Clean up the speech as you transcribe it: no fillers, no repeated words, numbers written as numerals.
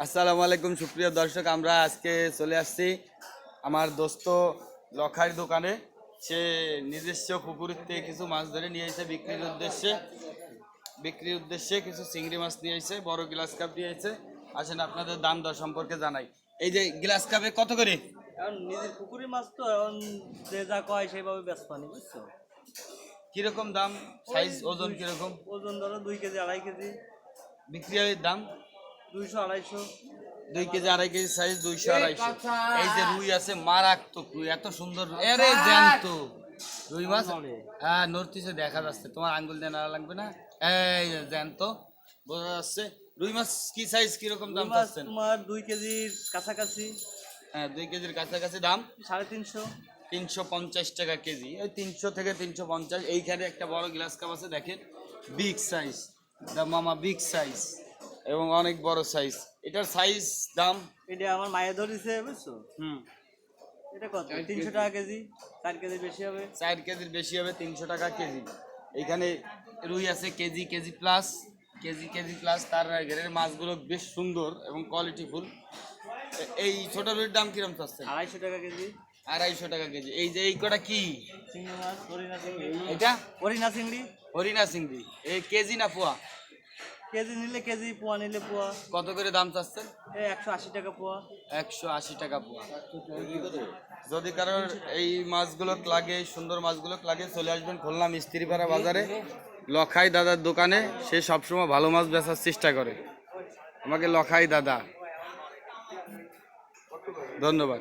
আসসালামু আলাইকুম সুপ্রিয় দর্শক, আমরা আজকে চলে আসছি আমার দোস্ত লখাইয়ের দোকানে। সে নিজস্ব পুকুরের থেকে কিছু মাছ ধরে নিয়ে এসে বিক্রির উদ্দেশ্যে কিছু চিংড়ি মাছ নিয়ে এসে বড় গ্লাস কাপ নিয়ে এসে। আসেন আপনাদের দাম দর সম্পর্কে জানাই। এই যে গ্লাস কাপে কত করে? এখন নিজের পুকুরের মাছ তো এখন যে যা কয় সেইভাবে ব্যস্ত পানি বুঝছো। কিরকম দাম, সাইজ ওজন কিরকম? ওজন ধরো 2 কেজি 2.5 কেজি বিক্রির দাম 200 250। 2 কেজি 2.5 কেজি সাইজ 200 250। এই যে রুই আছে, মারাত্মক রুই, এত সুন্দর এরে জ্যান্ত রুই মাছ। হ্যাঁ, নড়তিছে, দেখা যাচ্ছে, তোমার আঙ্গুল দিয়ে নাড়া লাগবে না। এই যে জ্যান্ত বোঝা যাচ্ছে। রুই মাছ কি সাইজ, কিরকম দাম মাছ পাচ্ছেন? তোমার 2 কেজির কাছাকাছি। হ্যাঁ, 2 কেজির কাছাকাছি দাম 350। 350 টাকা কেজি, এই 300 থেকে 350। এইখানে একটা বড় গ্লাস কাপ আছে, দেখেন, বিগ সাইজ, দা মামা বিগ সাইজ এবং অনেক বড় সাইজ। এটার সাইজ দাম এটা আমার মায়ে ধরেছে বুঝছো। হুম এটা কত? 300 টাকা কেজি। 4 কেজি বেশি হবে। 4 কেজির বেশি হবে, 300 টাকা কেজি। এইখানে রুই আছে KG KG plus, KG plus. তার ঘেরের মাছগুলো বেশ সুন্দর এবং কোয়ালিটিফুল। এই ছোট রুইর দাম কিরম চাচ্ছেন? 250 টাকা কেজি। 250 টাকা কেজি। এই যে এই কটা কি? চিংড়ি মাছ, হরিণা চিংড়ি। এটা হরিণা চিংড়ি। হরিণা চিংড়ি। এই কেজি না পোয়া? কেজি নিলে কেজি, পোয়া নিলে পোয়া। কত করে দাম চাচ্ছেন? এই 180 টাকা পোয়া। 180 টাকা পোয়া। যদি কারোর এই মাছগুলো লাগে, সুন্দর মাছগুলো লাগে, চলে আসবেন খুলনা মিস্ত্রিপাড়া বাজারে লখাই দাদার দোকানে। সে সবসময় ভালো মাছ বেচার চেষ্টা করে। আমাকে লখাই দাদা, ধন্যবাদ।